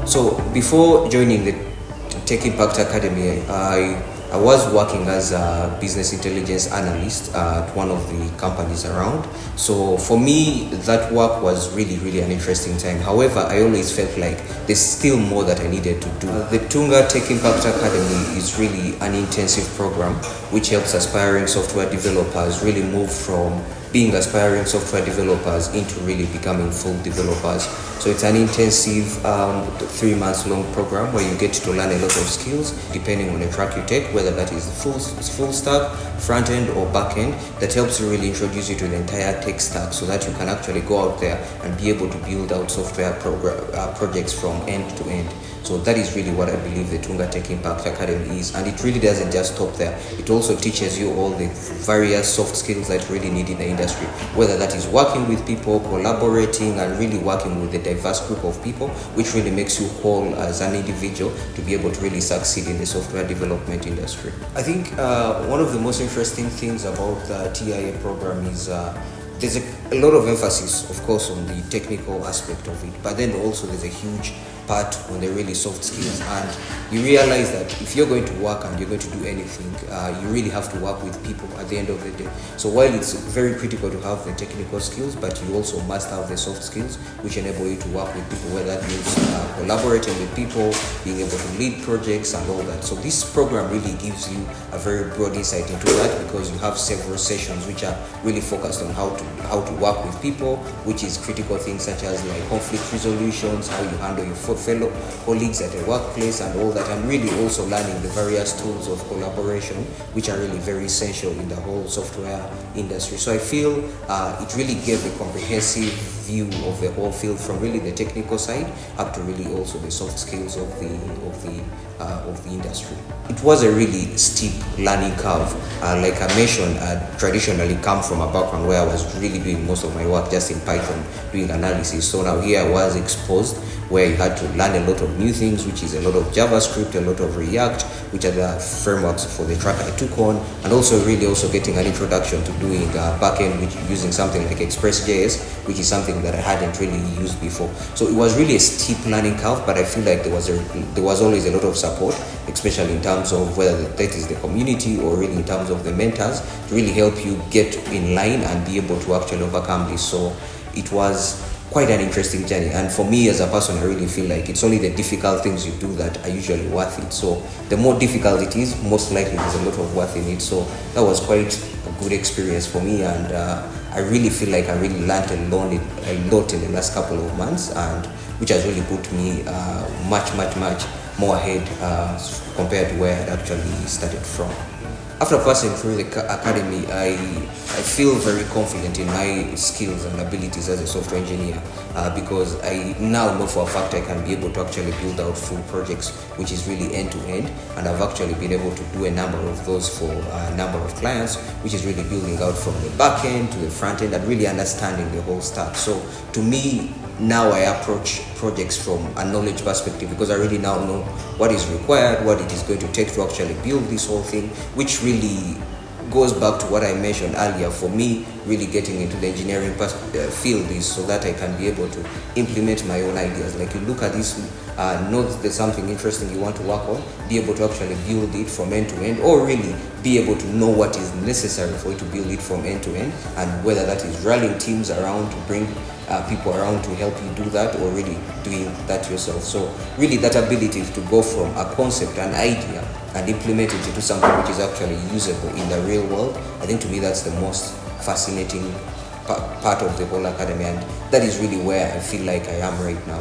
So before joining the Tech Impact Academy, I was working as a business intelligence analyst at one of the companies around. So for me, that work was really an interesting time. However, I always felt like there's still more that I needed to do. The Tunga Tech Impact Academy is really an intensive program which helps aspiring software developers really move from being aspiring software developers into really becoming full developers. So it's an intensive 3 months long program where you get to learn a lot of skills depending on the track you take, whether that is full stack, front end or back end. That helps you really introduce you to the entire tech stack so that you can actually go out there and be able to build out software projects from end to end. So that is really what I believe the Tunga Tech Impact Academy is, and it really doesn't just stop there. It also teaches you all the various soft skills that you really need in the industry, whether that is working with people, collaborating, and really working with a diverse group of people, which really makes you whole as an individual to be able to really succeed in the software development industry. I think one of the most interesting things about the TIA program is there's a lot of emphasis, of course, on the technical aspect of it, but then also there's a huge part on the really soft skills, and you realize that if you're going to work and you're going to do anything, you really have to work with people at the end of the day. So while it's very critical to have the technical skills, but you also must have the soft skills which enable you to work with people, whether that means collaborating with people, being able to lead projects and all that. So this program really gives you a very broad insight into that, because you have several sessions which are really focused on how to work with people, which is critical things such as like conflict resolutions, how you handle your fellow colleagues at a workplace and all that, and really also learning the various tools of collaboration which are really very essential in the whole software industry. So I feel it really gave a comprehensive view of the whole field, from really the technical side up to really also the soft skills of the industry. It was a really steep learning curve. Like I mentioned, I traditionally come from a background where I was really doing most of my work just in Python, doing analysis. So now here I was exposed where you had to learn a lot of new things, which is a lot of JavaScript, a lot of React, which are the frameworks for the track I took on, and also getting an introduction to doing backend, which using something like Express.js, which is something that I hadn't really used before. So it was really a steep learning curve, but I feel like there was always a lot of support, especially in terms of whether that is the community or really in terms of the mentors, to really help you get in line and be able to actually overcome this. So it was quite an interesting journey, and for me as a person, I really feel like it's only the difficult things you do that are usually worth it. So the more difficult it is, most likely there's a lot of worth in it. So that was quite a good experience for me, and I really feel like I really learned a lot in the last couple of months, and which has really put me much more ahead compared to where I had actually started from. After passing through the academy, I feel very confident in my skills and abilities as a software engineer, because I now know for a fact I can be able to actually build out full projects, which is really end to end, and I've actually been able to do a number of those for a number of clients, which is really building out from the back end to the front end and really understanding the whole stack. So to me, now I approach projects from a knowledge perspective, because I really now know what is required, what it is going to take to actually build this whole thing, which really goes back to what I mentioned earlier. For me, really getting into the engineering field is so that I can be able to implement my own ideas. Like, you look at this, know there's something interesting you want to work on, be able to actually build it from end to end, or really be able to know what is necessary for you to build it from end to end, and whether that is rallying teams around to bring people around to help you do that, or really doing that yourself. So really that ability to go from a concept, an idea, and implement it into something which is actually usable in the real world, I think to me that's the most fascinating part of the whole academy, and that is really where I feel like I am right now,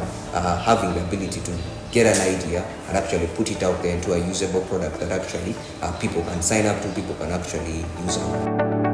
having the ability to get an idea and actually put it out there into a usable product that actually people can sign up to, people can actually use it.